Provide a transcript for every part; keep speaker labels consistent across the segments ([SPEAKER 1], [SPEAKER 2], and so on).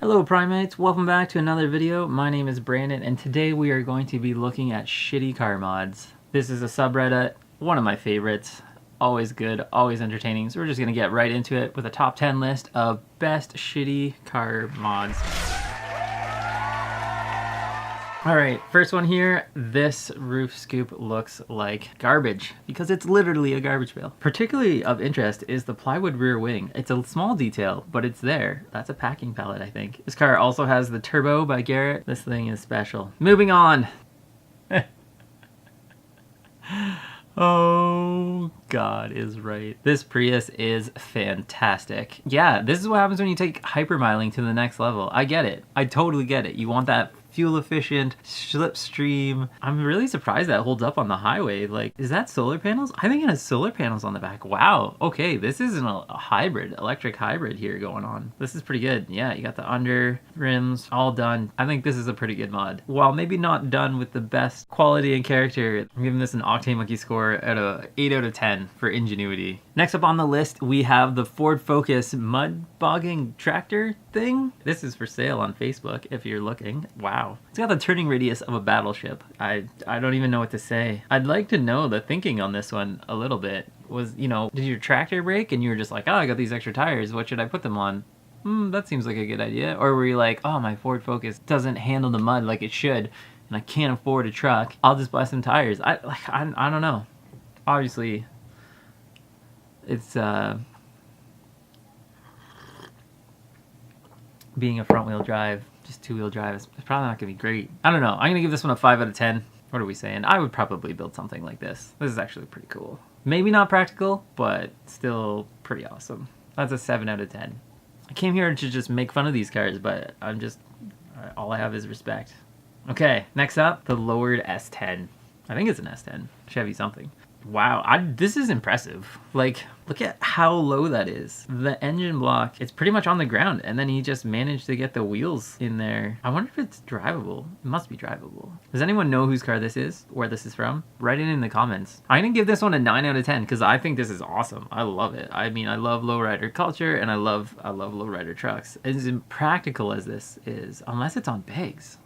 [SPEAKER 1] Hello primates, welcome back to another video. My name is Brandon and today we are going to be looking at shitty car mods. This is a subreddit, one of my favorites. Always good, always entertaining. So we're just going to get right into it with a top 10 list of best shitty car mods. Alright, first one here. This roof scoop looks like garbage because it's literally a garbage pail. Particularly of interest is the plywood rear wing. It's a small detail, but it's there. That's a packing pallet, I think. This car also has the turbo by Garrett. This thing is special. Moving on. Oh, God is right. This Prius is fantastic. Yeah, this is what happens when you take hypermiling to the next level. I get it. I totally get it. You want that fuel efficient slipstream. I'm really surprised that holds up on the highway. Like, is that solar panels? I think it has solar panels on the back. Wow. Okay, this isn't a hybrid, electric hybrid here going on. This is pretty good. Yeah, you got the under rims all done. I think this is a pretty good mod. While maybe not done with the best quality and character, I'm giving this an Octane Monkey score at a 8 out of 10 for ingenuity. Next up on the list, we have the Ford Focus mud bogging tractor thing. This is for sale on Facebook if you're looking. Wow. It's got the turning radius of a battleship. I don't even know what to say. I'd like to know the thinking on this one a little bit. Was, you know, did your tractor break and you were just like, oh, I got these extra tires, what should I put them on? That seems like a good idea. Or were you like, oh, my Ford Focus doesn't handle the mud like it should and I can't afford a truck, I'll just buy some tires. I don't know. Obviously, it's being a front-wheel drive, just two-wheel drive, it's probably not gonna be great. I don't know. I'm gonna give this one a 5 out of 10. What are we saying? I would probably build something like this. This is actually pretty cool. Maybe not practical, but still pretty awesome. That's a 7 out of 10. I came here to just make fun of these cars, but I'm just, all I have is respect. Okay, next up, the lowered S10. I think it's an S10, Chevy something. Wow, this is impressive. Like, look at how low that is. The engine block, it's pretty much on the ground, and then he just managed to get the wheels in there. I wonder if it's drivable. It must be drivable. Does anyone know whose car this is? Where this is from? Write it in the comments. I'm gonna give this one a 9 out of 10 because I think this is awesome. I love it. I mean, I love lowrider culture, and I love lowrider trucks. As impractical as this is, unless it's on pegs.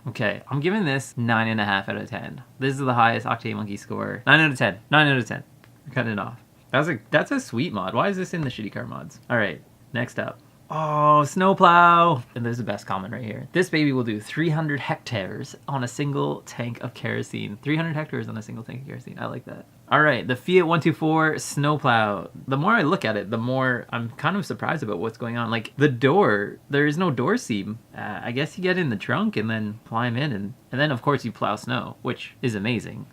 [SPEAKER 1] Okay, I'm giving this 9.5 out of 10. This is the highest Octane Monkey score. 9 out of 10. 9 out of 10. We're cutting it off. That's a sweet mod. Why is this in the shitty car mods? Alright, next up. Oh, Snowplow! And there's the best comment right here. This baby will do 300 hectares on a single tank of kerosene. 300 hectares on a single tank of kerosene. I like that. Alright, the Fiat 124 Snowplow. The more I look at it, the more I'm kind of surprised about what's going on. Like, the door, there is no door seam. I guess you get in the trunk and then climb in, and then of course you plow snow, which is amazing.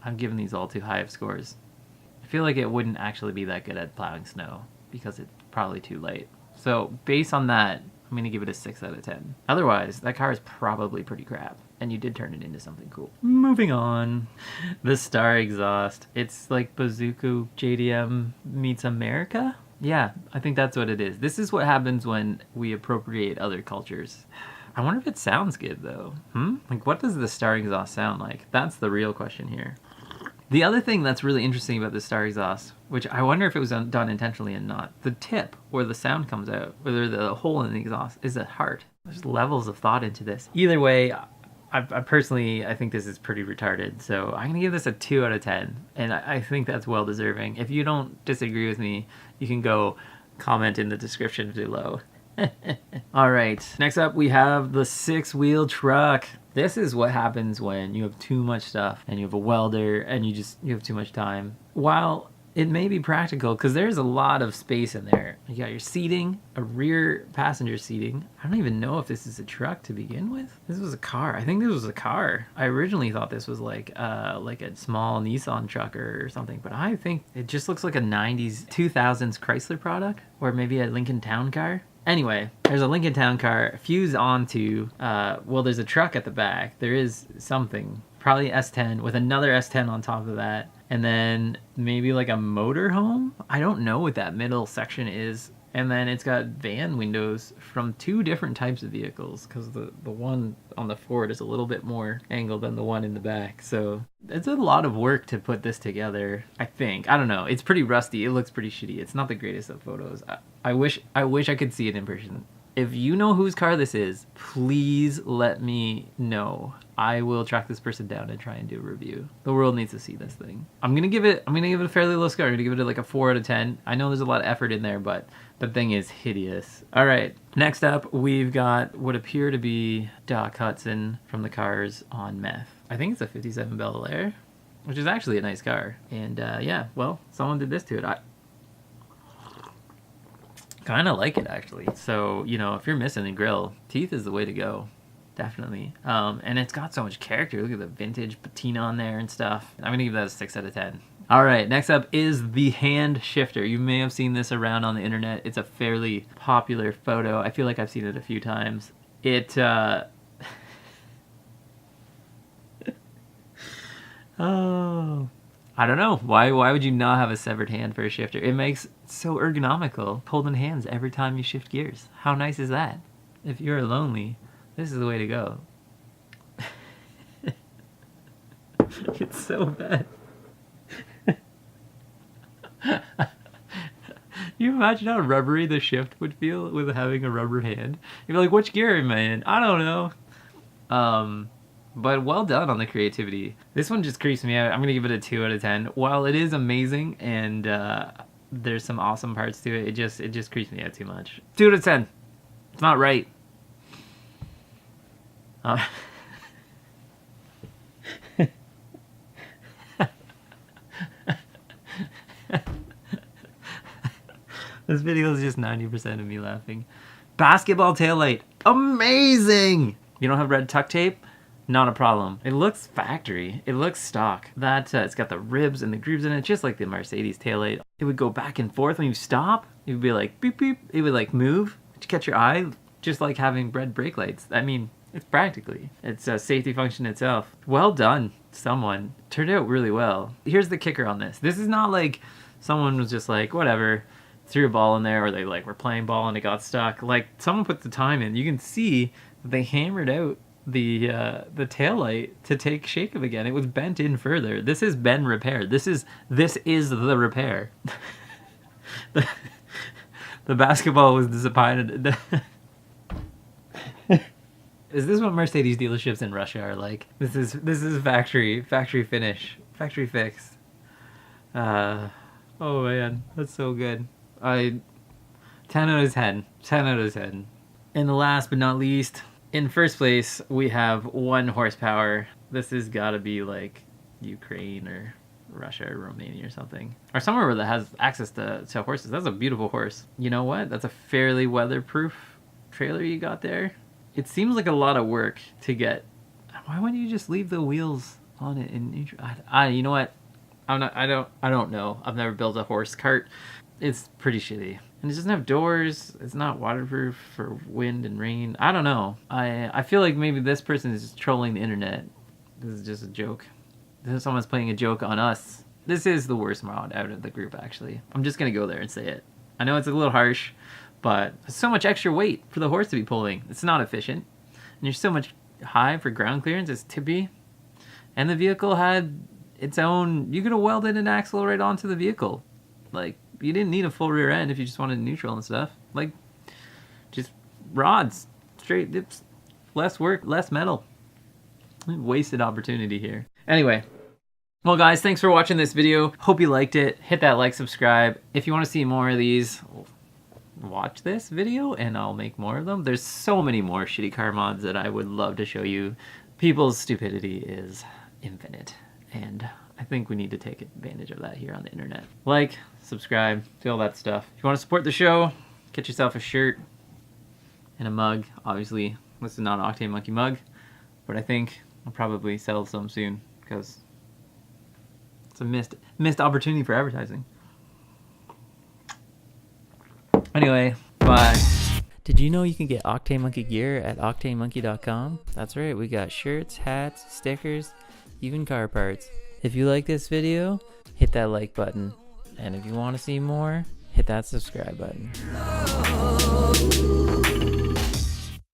[SPEAKER 1] I'm giving these all too high of scores. I feel like it wouldn't actually be that good at plowing snow because it's probably too late. So based on that, I'm gonna give it a 6 out of 10. Otherwise, that car is probably pretty crap. And you did turn it into something cool. Moving on. The Star Exhaust. It's like Bazooka JDM meets America? Yeah, I think that's what it is. This is what happens when we appropriate other cultures. I wonder if it sounds good though. Like, what does the Star Exhaust sound like? That's the real question here. The other thing that's really interesting about the Star Exhaust, which I wonder if it was done intentionally and not, the tip where the sound comes out, whether the hole in the exhaust is a heart. There's levels of thought into this. Either way, I personally, I think this is pretty retarded, so I'm gonna give this a 2 out of 10, and I think that's well deserving. If you don't disagree with me, you can go comment in the description below. Alright, next up we have the 6-wheel truck. This is what happens when you have too much stuff and you have a welder and you have too much time. While it may be practical because there's a lot of space in there. You got your seating, a rear passenger seating. I don't even know if this is a truck to begin with. This was a car. I think this was a car. I originally thought this was like a small Nissan truck or something, but I think it just looks like a 90s, 2000s Chrysler product or maybe a Lincoln Town car. Anyway, there's a Lincoln Town car fused onto, well, there's a truck at the back. There is something, probably S10 with another S10 on top of that. And then maybe like a motorhome? I don't know what that middle section is. And then it's got van windows from 2 different types of vehicles because the one on the Ford is a little bit more angled than the one in the back. So it's a lot of work to put this together, I think. I don't know. It's pretty rusty. It looks pretty shitty. It's not the greatest of photos. I wish I could see it in person. If you know whose car this is, please let me know. I will track this person down and try and do a review. The world needs to see this thing. I'm gonna give it a fairly low score. I'm gonna give it like a 4 out of 10. I know there's a lot of effort in there, but the thing is hideous. All right, next up we've got what appear to be Doc Hudson from the Cars on Meth. I think it's a 57 Bel Air, which is actually a nice car. And yeah, well, someone did this to it. I kind of like it actually. So, you know, if you're missing a grill, teeth is the way to go. Definitely. And it's got so much character. Look at the vintage patina on there and stuff. I'm gonna give that a 6 out of 10. All right, next up is the hand shifter. You may have seen this around on the internet. It's a fairly popular photo. I feel like I've seen it a few times. It oh, I don't know. Why would you not have a severed hand for a shifter? It makes it so ergonomical, holding hands every time you shift gears. How nice is that? If you're lonely, this is the way to go. It's so bad. You imagine how rubbery the shift would feel with having a rubber hand? You'd be like, which gear am I in? I don't know. But well done on the creativity. This one just creeps me out. I'm gonna give it a 2 out of 10. While it is amazing and there's some awesome parts to it, it just creeps me out too much. 2 out of 10. It's not right. This video is just 90% of me laughing. Basketball taillight. Amazing! You don't have red tuck tape? Not a problem. It looks factory. It looks stock. That it's got the ribs and the grooves in it, just like the Mercedes taillight. It would go back and forth when you stop. It would be like beep beep. It would like move to catch your eye, just like having red brake lights. I mean, it's practically. It's a safety function itself. Well done, someone. Turned out really well. Here's the kicker on this. This is not like someone was just like, whatever, threw a ball in there, or they like were playing ball and it got stuck. Like, someone put the time in. You can see that they hammered out the taillight to take shape of again. It was bent in further. This has been repaired. This is the repair. The basketball was disappointed. Is this what Mercedes dealerships in Russia are like? This is factory finish, factory fix. Oh man, that's so good. 10 out of 10. 10 out of 10. And the last but not least, in first place, we have 1 horsepower. This has got to be like Ukraine or Russia or Romania or something. Or somewhere where that has access to horses. That's a beautiful horse. You know what? That's a fairly weatherproof trailer you got there. It seems like a lot of work to get. Why wouldn't you just leave the wheels on it in neutral? You know what? I don't know. I've never built a horse cart. It's pretty shitty. And it doesn't have doors. It's not waterproof for wind and rain. I don't know. I feel like maybe this person is just trolling the internet. This is just a joke. Someone's playing a joke on us. This is the worst mod out of the group, actually. I'm just going to go there and say it. I know it's a little harsh, but there's so much extra weight for the horse to be pulling. It's not efficient. And you're so much high for ground clearance. It's tippy. And the vehicle had its own... You could have welded an axle right onto the vehicle. Like, you didn't need a full rear end if you just wanted neutral and stuff. Like, just rods, straight dips, less work, less metal. Wasted opportunity here. Anyway, well guys, thanks for watching this video. Hope you liked it. Hit that like, subscribe. If you want to see more of these, watch this video and I'll make more of them. There's so many more shitty car mods that I would love to show you. People's stupidity is infinite, and I think we need to take advantage of that here on the internet. Like, subscribe, do all that stuff. If you want to support the show, get yourself a shirt and a mug. Obviously, this is not an Octane Monkey mug, but I think I'll probably sell some soon because it's a missed opportunity for advertising. Anyway, bye. Did you know you can get Octane Monkey gear at octanemonkey.com? That's right, we got shirts, hats, stickers, even car parts. If you like this video, hit that like button. And if you want to see more, hit that subscribe button.